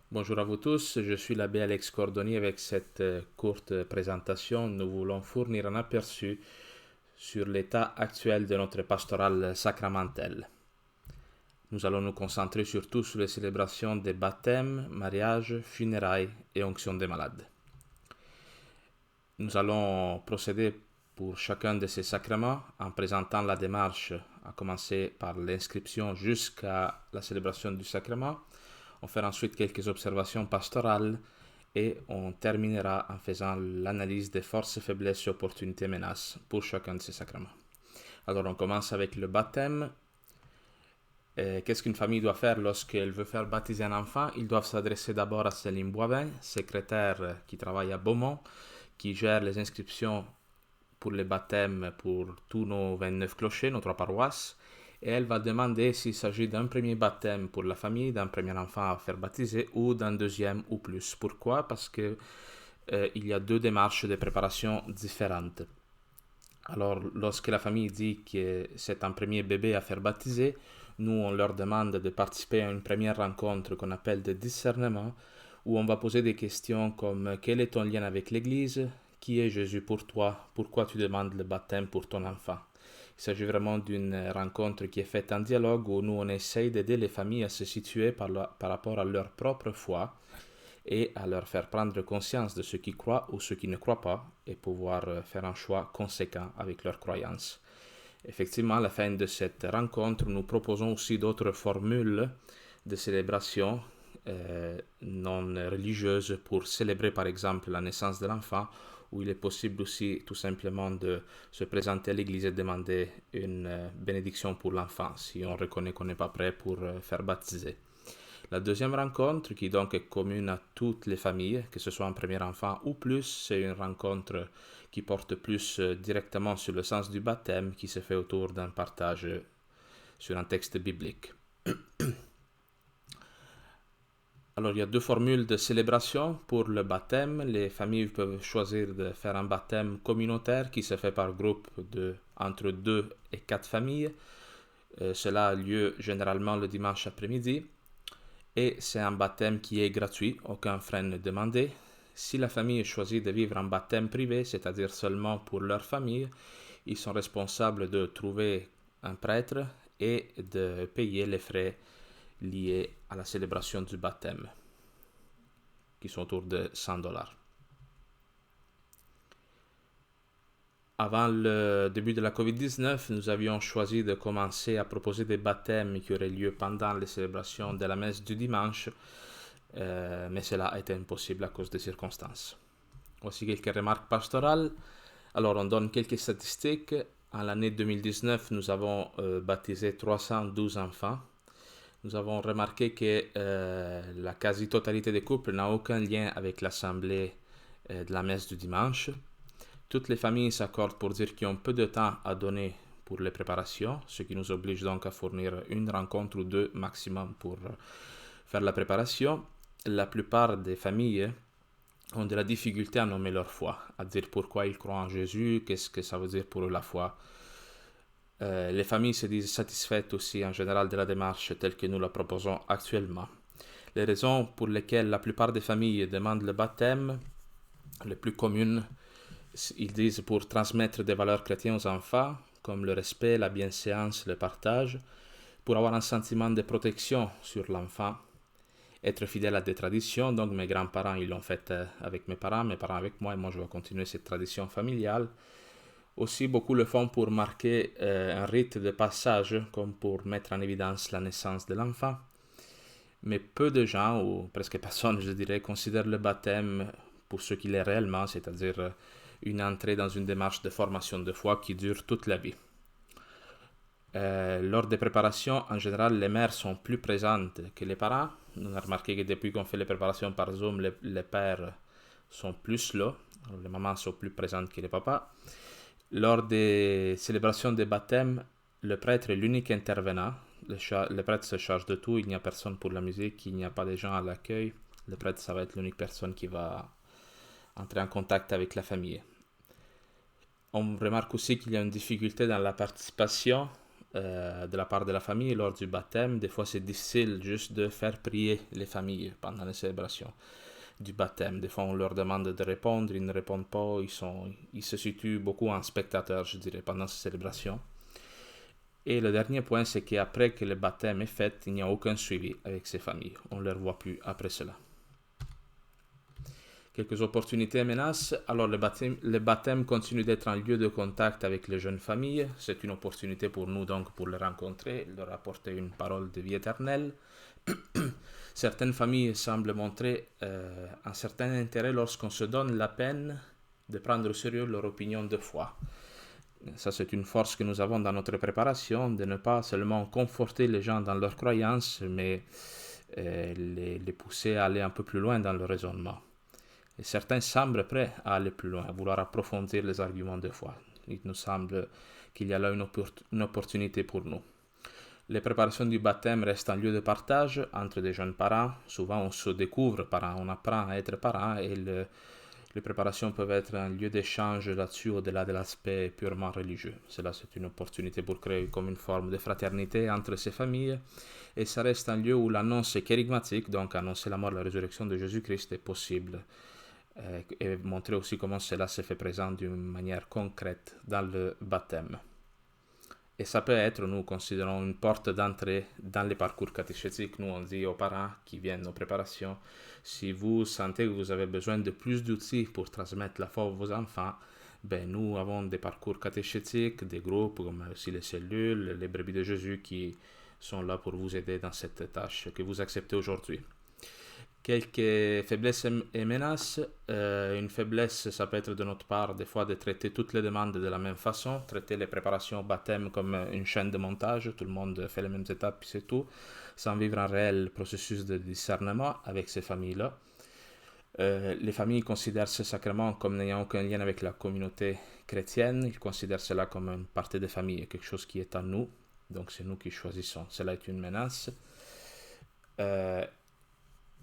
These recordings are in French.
Bonjour à vous tous, je suis l'abbé Alex Cordoni. Avec cette courte présentation, nous voulons fournir un aperçu sur l'état actuel de notre pastorale sacramentelle. Nous allons nous concentrer surtout sur les célébrations des baptêmes, mariages, funérailles et onction des malades. Nous allons procéder pour chacun de ces sacrements en présentant la démarche, à commencer par l'inscription jusqu'à la célébration du sacrement. On fera ensuite quelques observations pastorales et on terminera en faisant l'analyse des forces, faiblesses et opportunités menaces pour chacun de ces sacrements. Alors on commence avec le baptême. Qu'est-ce qu'une famille doit faire lorsqu'elle veut faire baptiser un enfant? Ils doivent s'adresser d'abord à Céline Boivin, secrétaire qui travaille à Beaumont, qui gère les inscriptions pour les baptêmes pour tous nos 29 clochers, nos 3 paroisses. Et elle va demander s'il s'agit d'un premier baptême pour la famille, d'un premier enfant à faire baptiser ou d'un deuxième ou plus. Pourquoi? Parce que il y a deux démarches de préparation différentes. Alors, lorsque la famille dit que c'est un premier bébé à faire baptiser, nous, on leur demande de participer à une première rencontre qu'on appelle de discernement, où on va poser des questions comme quel est ton lien avec l'Église, qui est Jésus pour toi, pourquoi tu demandes le baptême pour ton enfant. Il s'agit vraiment d'une rencontre qui est faite en dialogue où nous, on essaye d'aider les familles à se situer par rapport à leur propre foi et à leur faire prendre conscience de ce qu'ils croient ou ce qu'ils ne croient pas et pouvoir faire un choix conséquent avec leurs croyances. Effectivement, à la fin de cette rencontre, nous proposons aussi d'autres formules de célébration non religieuses pour célébrer par exemple la naissance de l'enfant, où il est possible aussi tout simplement de se présenter à l'église et demander une bénédiction pour l'enfant si on reconnaît qu'on n'est pas prêt pour faire baptiser. La deuxième rencontre, qui donc est commune à toutes les familles, que ce soit un premier enfant ou plus, c'est une rencontre qui porte plus directement sur le sens du baptême, qui se fait autour d'un partage sur un texte biblique. Alors, il y a deux formules de célébration pour le baptême. Les familles peuvent choisir de faire un baptême communautaire qui se fait par groupe de entre 2 et 4 familles. Cela a lieu généralement le dimanche après-midi. Et c'est un baptême qui est gratuit, aucun frais n'est demandé. Si la famille choisit de vivre un baptême privé, c'est-à-dire seulement pour leur famille, ils sont responsables de trouver un prêtre et de payer les frais liés à la célébration du baptême, qui sont autour de $100. Avant le début de la COVID-19, nous avions choisi de commencer à proposer des baptêmes qui auraient lieu pendant les célébrations de la messe du dimanche, mais cela a été impossible à cause des circonstances. Voici quelques remarques pastorales. Alors, on donne quelques statistiques. En l'année 2019, nous avons baptisé 312 enfants. Nous avons remarqué que la quasi-totalité des couples n'a aucun lien avec l'assemblée de la messe du dimanche. Toutes les familles s'accordent pour dire qu'ils ont peu de temps à donner pour les préparations, ce qui nous oblige donc à fournir une rencontre ou deux maximum pour faire la préparation. La plupart des familles ont de la difficulté à nommer leur foi, à dire pourquoi ils croient en Jésus, qu'est-ce que ça veut dire pour eux la foi. Les familles se disent satisfaites aussi en général de la démarche telle que nous la proposons actuellement. Les raisons pour lesquelles la plupart des familles demandent le baptême, les plus communes, ils disent pour transmettre des valeurs chrétiennes aux enfants, comme le respect, la bienséance, le partage, pour avoir un sentiment de protection sur l'enfant, être fidèle à des traditions. Donc mes grands-parents, ils l'ont fait avec mes parents avec moi, et moi je vais continuer cette tradition familiale. Aussi, beaucoup le font pour marquer un rite de passage, comme pour mettre en évidence la naissance de l'enfant. Mais peu de gens, ou presque personne, je dirais, considèrent le baptême pour ce qu'il est réellement, c'est-à-dire une entrée dans une démarche de formation de foi qui dure toute la vie. Lors des préparations, en général, les mères sont plus présentes que les parents. On a remarqué que depuis qu'on fait les préparations par Zoom, les pères sont plus là. Les mamans sont plus présentes que les papas. Lors des célébrations des baptêmes, le prêtre est l'unique intervenant. Le prêtre se charge de tout. Il n'y a personne pour la musique, il n'y a pas de gens à l'accueil. Le prêtre, ça va être l'unique personne qui va entrer en contact avec la famille. On remarque aussi qu'il y a une difficulté dans la participation de la part de la famille lors du baptême. Des fois, c'est difficile juste de faire prier les familles pendant les célébrations du baptême. Des fois, on leur demande de répondre, ils ne répondent pas, ils se situent beaucoup en spectateurs, je dirais, pendant ces célébrations. Et le dernier point, c'est qu'après que le baptême est fait, il n'y a aucun suivi avec ces familles. On ne les revoit plus après cela. Quelques opportunités et menaces. Alors, le baptême continue d'être un lieu de contact avec les jeunes familles. C'est une opportunité pour nous, donc, pour les rencontrer, leur apporter une parole de vie éternelle. Certaines familles semblent montrer un certain intérêt lorsqu'on se donne la peine de prendre au sérieux leur opinion de foi. Ça, c'est une force que nous avons dans notre préparation, de ne pas seulement conforter les gens dans leurs croyances, mais les pousser à aller un peu plus loin dans le raisonnement. Et certains semblent prêts à aller plus loin, à vouloir approfondir les arguments de foi. Il nous semble qu'il y a là une opportunité pour nous. Les préparations du baptême restent un lieu de partage entre des jeunes parents. Souvent, on se découvre parents, on apprend à être parents et les préparations peuvent être un lieu d'échange là-dessus au-delà de l'aspect purement religieux. Cela, c'est une opportunité pour créer comme une forme de fraternité entre ces familles. Et ça reste un lieu où l'annonce kérigmatique, donc annoncer la mort et la résurrection de Jésus-Christ, est possible. Et montrer aussi comment cela se fait présent d'une manière concrète dans le baptême. Et ça peut être, nous considérons, une porte d'entrée dans les parcours catéchétiques. Nous, on dit aux parents qui viennent aux préparations, si vous sentez que vous avez besoin de plus d'outils pour transmettre la foi à vos enfants, nous avons des parcours catéchétiques, des groupes comme aussi les cellules, les brebis de Jésus qui sont là pour vous aider dans cette tâche que vous acceptez aujourd'hui. Quelques faiblesses et menaces. Une faiblesse, ça peut être de notre part, des fois, de traiter toutes les demandes de la même façon, traiter les préparations au baptême comme une chaîne de montage, tout le monde fait les mêmes étapes, puis c'est tout, sans vivre un réel processus de discernement avec ces familles-là. Les familles considèrent ce sacrement comme n'ayant aucun lien avec la communauté chrétienne, ils considèrent cela comme une partie des familles, quelque chose qui est à nous, donc c'est nous qui choisissons. Cela est une menace.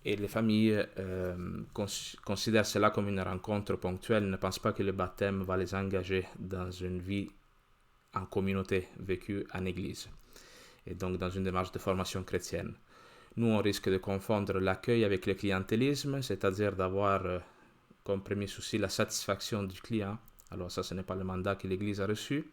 Et les familles considèrent cela comme une rencontre ponctuelle, ne pensent pas que le baptême va les engager dans une vie en communauté vécue en église, et donc dans une démarche de formation chrétienne. Nous, on risque de confondre l'accueil avec le clientélisme, c'est-à-dire d'avoir comme premier souci la satisfaction du client. Alors ça, ce n'est pas le mandat que l'Église a reçu.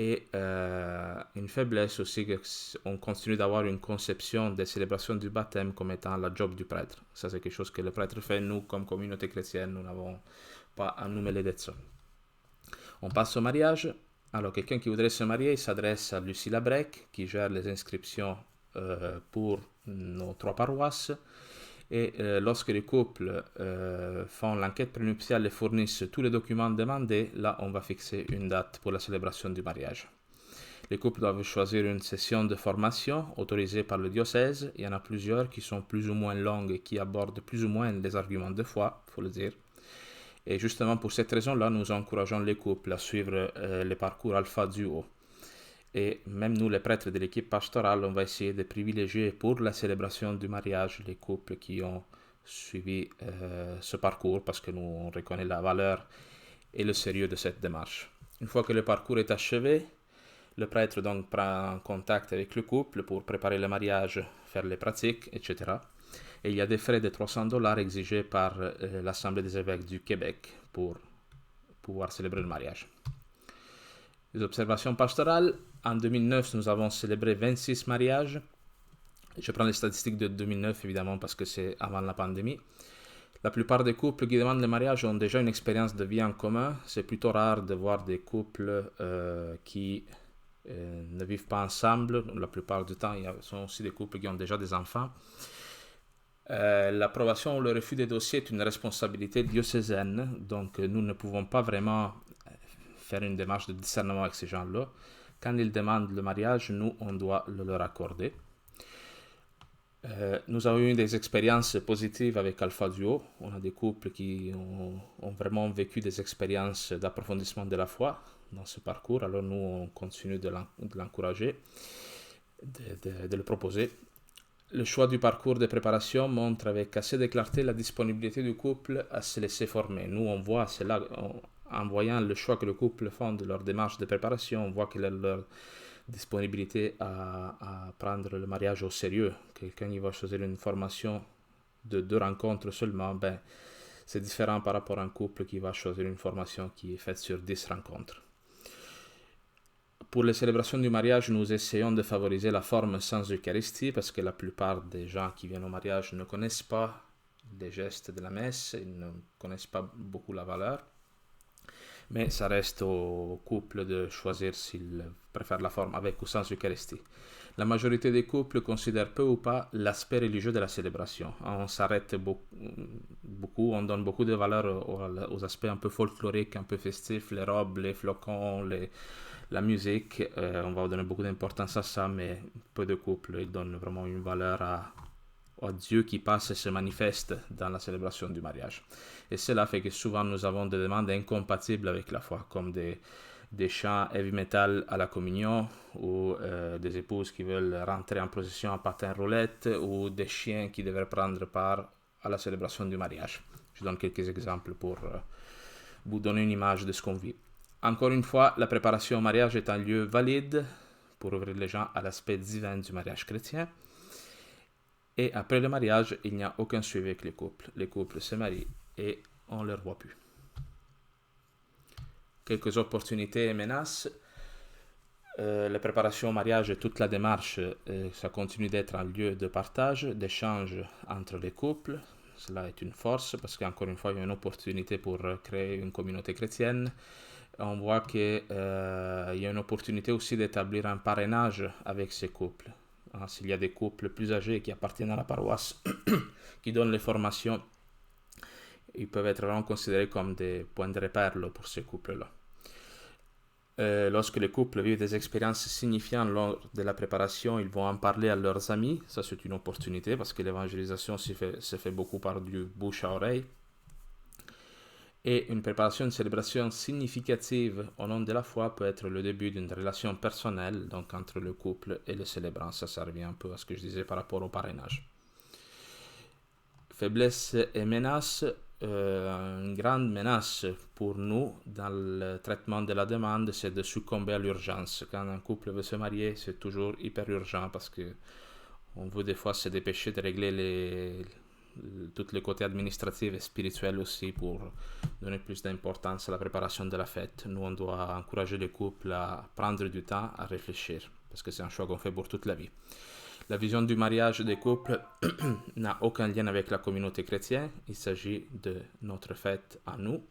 Et une faiblesse aussi, qu'on continue d'avoir une conception des célébrations du baptême comme étant la job du prêtre. Ça, c'est quelque chose que le prêtre fait. Nous, comme communauté chrétienne, nous n'avons pas à nous mêler de ça. On passe au mariage. Alors, quelqu'un qui voudrait se marier, il s'adresse à Lucie Labrec, qui gère les inscriptions pour nos 3 paroisses. Et lorsque les couples font l'enquête prénuptiale et fournissent tous les documents demandés, là, on va fixer une date pour la célébration du mariage. Les couples doivent choisir une session de formation autorisée par le diocèse. Il y en a plusieurs qui sont plus ou moins longues et qui abordent plus ou moins les arguments de foi, il faut le dire. Et justement, pour cette raison-là, nous encourageons les couples à suivre les parcours Alpha Duo. Et même nous, les prêtres de l'équipe pastorale, on va essayer de privilégier pour la célébration du mariage les couples qui ont suivi ce parcours, parce que nous, on reconnaît la valeur et le sérieux de cette démarche. Une fois que le parcours est achevé, le prêtre donc prend contact avec le couple pour préparer le mariage, faire les pratiques, etc. Et il y a des frais de $300 exigés par l'Assemblée des évêques du Québec pour pouvoir célébrer le mariage. Les observations pastorales. En 2009, nous avons célébré 26 mariages. Je prends les statistiques de 2009, évidemment, parce que c'est avant la pandémie. La plupart des couples qui demandent le mariage ont déjà une expérience de vie en commun. C'est plutôt rare de voir des couples qui ne vivent pas ensemble. La plupart du temps, il y a aussi des couples qui ont déjà des enfants. L'approbation ou le refus des dossiers est une responsabilité diocésaine, donc nous ne pouvons pas vraiment faire une démarche de discernement avec ces gens-là. Quand ils demandent le mariage, nous, on doit le leur accorder. Nous avons eu des expériences positives avec Alpha Duo. On a des couples qui ont vraiment vécu des expériences d'approfondissement de la foi dans ce parcours. Alors nous, on continue de l'encourager, de le proposer. Le choix du parcours de préparation montre avec assez de clarté la disponibilité du couple à se laisser former. Nous, on voit cela en voyant le choix que le couple font de leur démarche de préparation, on voit quelle est leur disponibilité à prendre le mariage au sérieux. Quelqu'un qui va choisir une formation de 2 rencontres seulement, c'est différent par rapport à un couple qui va choisir une formation qui est faite sur 10 rencontres. Pour les célébrations du mariage, nous essayons de favoriser la forme sans Eucharistie parce que la plupart des gens qui viennent au mariage ne connaissent pas les gestes de la messe, ils ne connaissent pas beaucoup la valeur. Mais ça reste au couple de choisir s'il préfère la forme avec ou sans Eucharistie. La majorité des couples considèrent peu ou pas l'aspect religieux de la célébration. On s'arrête beaucoup, on donne beaucoup de valeur aux aspects un peu folkloriques, un peu festifs, les robes, les flocons, la musique. On va donner beaucoup d'importance à ça, mais peu de couples ils donnent vraiment une valeur à Dieu qui passe et se manifeste dans la célébration du mariage. Et cela fait que souvent nous avons des demandes incompatibles avec la foi, comme des chants heavy metal à la communion, ou des épouses qui veulent rentrer en procession en patin roulette, ou des chiens qui devraient prendre part à la célébration du mariage. Je donne quelques exemples pour vous donner une image de ce qu'on vit. Encore une fois, la préparation au mariage est un lieu valide pour ouvrir les gens à l'aspect divin du mariage chrétien. Et après le mariage, il n'y a aucun suivi avec les couples. Les couples se marient et on ne les revoit plus. Quelques opportunités et menaces. La préparation au mariage et toute la démarche, ça continue d'être un lieu de partage, d'échange entre les couples. Cela est une force parce qu'encore une fois, il y a une opportunité pour créer une communauté chrétienne. On voit qu'il y a une opportunité aussi d'établir un parrainage avec ces couples. S'il y a des couples plus âgés qui appartiennent à la paroisse, qui donnent les formations, ils peuvent être vraiment considérés comme des points de repère pour ces couples-là. Lorsque les couples vivent des expériences signifiantes lors de la préparation, ils vont en parler à leurs amis. Ça, c'est une opportunité parce que l'évangélisation se fait beaucoup par du bouche à oreille. Et une préparation, une célébration significative au nom de la foi peut être le début d'une relation personnelle, donc entre le couple et le célébrant. Ça revient un peu à ce que je disais par rapport au parrainage. Faiblesse et menace. Une grande menace pour nous dans le traitement de la demande, c'est de succomber à l'urgence. Quand un couple veut se marier, c'est toujours hyper urgent parce que on veut des fois se dépêcher de régler tous les côtés administratifs et spirituels aussi pour donner plus d'importance à la préparation de la fête. Nous, on doit encourager les couples à prendre du temps à réfléchir parce que c'est un choix qu'on fait pour toute la vie. La vision du mariage des couples n'a aucun lien avec la communauté chrétienne. Il s'agit de notre fête à nous.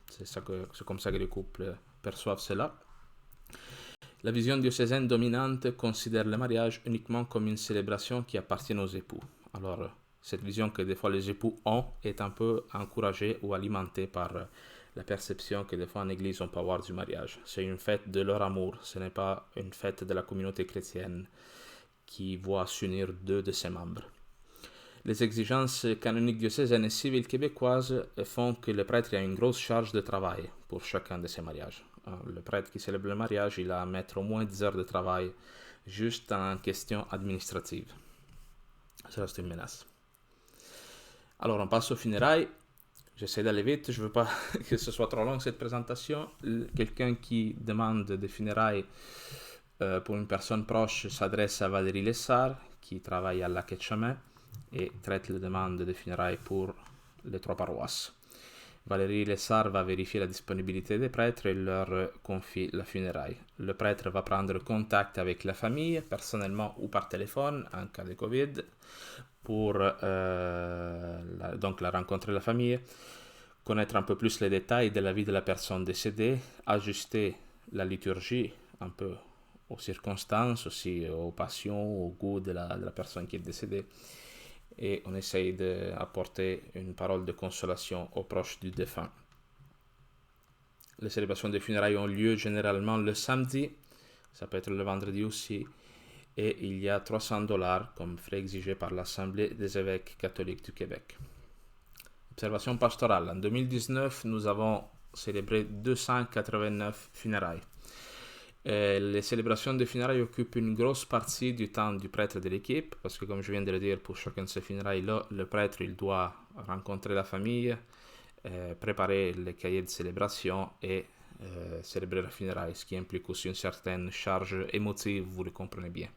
C'est comme ça que les couples perçoivent cela. La vision diocésaine dominante considère le mariage uniquement comme une célébration qui appartient aux époux. Alors, cette vision que des fois les époux ont est un peu encouragée ou alimentée par la perception que des fois en église on peut avoir du mariage. C'est une fête de leur amour, ce n'est pas une fête de la communauté chrétienne qui voit s'unir 2 de ses membres. Les exigences canoniques diocésaines et civiles québécoises font que le prêtre a une grosse charge de travail pour chacun de ses mariages. Le prêtre qui célèbre le mariage, il a à mettre au moins 10 heures de travail juste en question administrative. Ça, c'est une menace. Alors, on passe aux funérailles. J'essaie d'aller vite, je ne veux pas que ce soit trop long cette présentation. Quelqu'un qui demande des funérailles pour une personne proche s'adresse à Valérie Lessard, qui travaille à Lac-Etchemin et traite les demandes de funérailles pour les 3 paroisses. Valérie Lessard va vérifier la disponibilité des prêtres et leur confie la funéraille. Le prêtre va prendre contact avec la famille, personnellement ou par téléphone, en cas de Covid, pour donc la rencontrer la famille, connaître un peu plus les détails de la vie de la personne décédée, ajuster la liturgie un peu aux circonstances, aussi aux passions, au goût de la personne qui est décédée. Et on essaye d'apporter une parole de consolation aux proches du défunt. Les célébrations des funérailles ont lieu généralement le samedi, ça peut être le vendredi aussi, et il y a $300 comme frais exigés par l'Assemblée des évêques catholiques du Québec. Observation pastorale. En 2019, nous avons célébré 289 funérailles. Les célébrations de funérailles occupent une grosse partie du temps du prêtre de l'équipe, parce que comme je viens de le dire, pour chacun de ces funérailles-là, le prêtre il doit rencontrer la famille, préparer les cahiers de célébration et célébrer la funéraille, ce qui implique aussi une certaine charge émotive, vous le comprenez bien.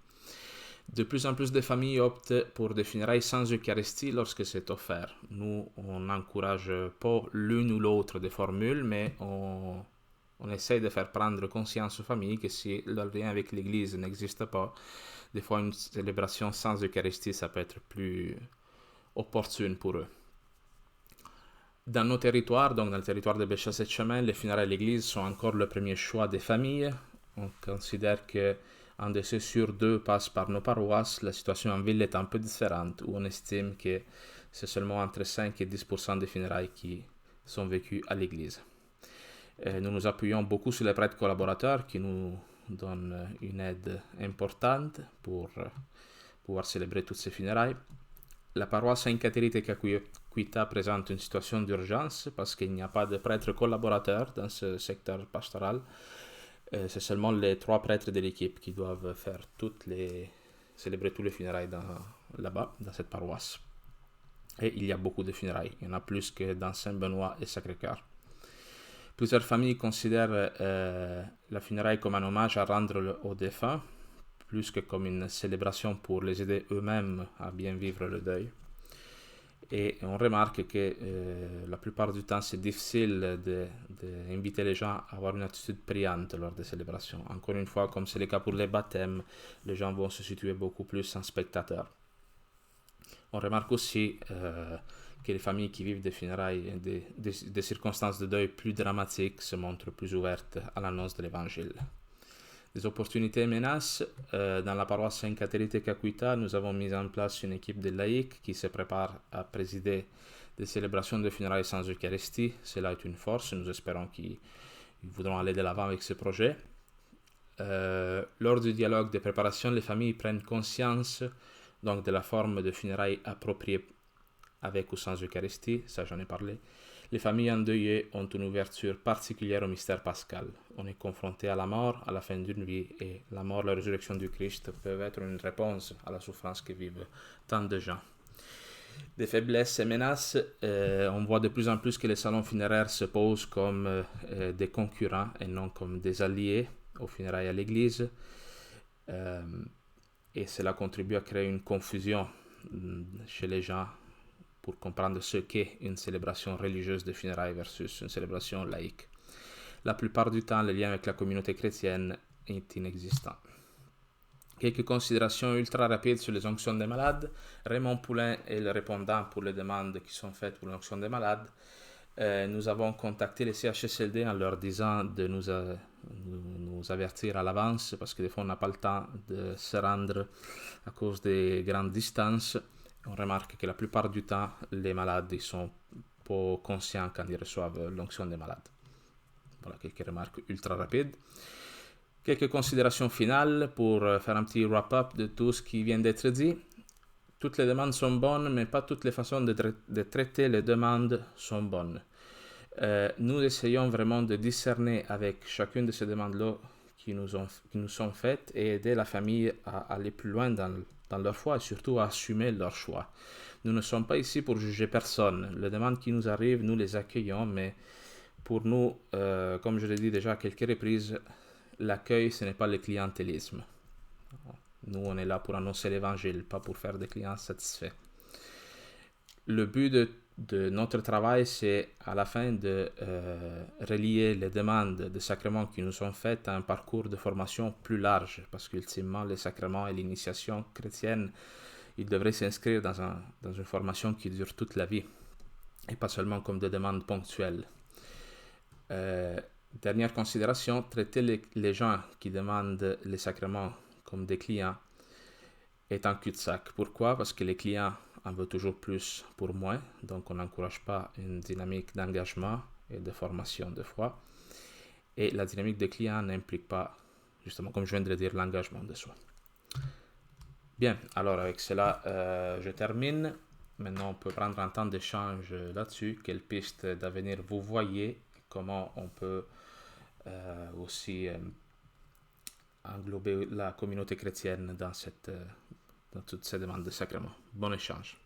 De plus en plus de familles optent pour des funérailles sans Eucharistie lorsque c'est offert. Nous, on n'encourage pas l'une ou l'autre des formules, mais on essaie de faire prendre conscience aux familles que si leur lien avec l'Église n'existe pas, des fois une célébration sans Eucharistie, ça peut être plus opportune pour eux. Dans nos territoires, donc dans le territoire de Béchas-et-Chemin, les funérailles à l'église sont encore le premier choix des familles. On considère qu'un décès sur deux passe par nos paroisses. La situation en ville est un peu différente, où on estime que c'est seulement entre 5 et 10% des funérailles qui sont vécues à l'église. Nous nous appuyons beaucoup sur les prêtres collaborateurs qui nous donnent une aide importante pour pouvoir célébrer toutes ces funérailles. La paroisse Sainte-Catherine et Caquita présente une situation d'urgence parce qu'il n'y a pas de prêtres collaborateurs dans ce secteur pastoral. C'est seulement les 3 prêtres de l'équipe qui doivent célébrer tous les funérailles là-bas, dans cette paroisse. Et il y a beaucoup de funérailles. Il y en a plus que dans Saint-Benoît et Sacré-Cœur. Plusieurs familles considèrent la funéraille comme un hommage à rendre aux défunts, plus que comme une célébration pour les aider eux-mêmes à bien vivre le deuil. Et on remarque que la plupart du temps, c'est difficile d'inviter les gens à avoir une attitude priante lors des célébrations. Encore une fois, comme c'est le cas pour les baptêmes, les gens vont se situer beaucoup plus en spectateurs. On remarque aussi que les familles qui vivent des funérailles, des circonstances de deuil plus dramatiques, se montrent plus ouvertes à l'annonce de l'Évangile. Des opportunités menacent. Dans la paroisse Sainte-Catherine et Caquita, nous avons mis en place une équipe de laïcs qui se prépare à présider des célébrations de funérailles sans Eucharistie. Cela est une force. Nous espérons qu'ils voudront aller de l'avant avec ce projet. Lors du dialogue de préparation, les familles prennent conscience donc de la forme de funérailles appropriée avec ou sans Eucharistie. Ça, j'en ai parlé. Les familles endeuillées ont une ouverture particulière au mystère pascal. On est confronté à la mort, à la fin d'une vie, et la mort et la résurrection du Christ peuvent être une réponse à la souffrance que vivent tant de gens. Des faiblesses et menaces, on voit de plus en plus que les salons funéraires se posent comme des concurrents et non comme des alliés aux funérailles à l'église. Et cela contribue à créer une confusion chez les gens pour comprendre ce qu'est une célébration religieuse de funérailles versus une célébration laïque. La plupart du temps, le lien avec la communauté chrétienne est inexistant. Quelques considérations ultra rapides sur les onctions des malades. Raymond Poulain est le répondant pour les demandes qui sont faites pour l'onction des malades. Nous avons contacté les CHSLD en leur disant de nous avertir à l'avance parce que des fois on n'a pas le temps de se rendre à cause des grandes distances. On remarque que la plupart du temps, les malades ils sont pas conscients quand ils reçoivent l'onction des malades. Voilà quelques remarques ultra rapides. Quelques considérations finales pour faire un petit wrap-up de tout ce qui vient d'être dit. Toutes les demandes sont bonnes, mais pas toutes les façons de traiter les demandes sont bonnes. Nous essayons vraiment de discerner avec chacune de ces demandes-là qui nous sont faites et aider la famille à aller plus loin dans leur foi et surtout à assumer leur choix. Nous ne sommes pas ici pour juger personne. Les demandes qui nous arrivent, nous les accueillons, mais pour nous, comme je l'ai dit déjà à quelques reprises, l'accueil, ce n'est pas le clientélisme. Nous, on est là pour annoncer l'évangile, pas pour faire des clients satisfaits. Le but de notre travail, c'est à la fin de relier les demandes de sacrements qui nous sont faites à un parcours de formation plus large, parce qu'ultimement, les sacrements et l'initiation chrétienne, ils devraient s'inscrire dans une formation qui dure toute la vie, et pas seulement comme des demandes ponctuelles. Dernière considération, traiter les gens qui demandent les sacrements comme des clients est un cul-de-sac. Pourquoi? Parce que les clients en veulent toujours plus pour moins, donc on n'encourage pas une dynamique d'engagement et de formation de foi. Et la dynamique des clients n'implique pas, justement, comme je viens de le dire, l'engagement de soi. Bien, alors avec cela, je termine. Maintenant, on peut prendre un temps d'échange là-dessus. Quelles pistes d'avenir vous voyez? Comment on peut aussi englober la communauté chrétienne dans toutes ces demandes de sacrement. Bon échange.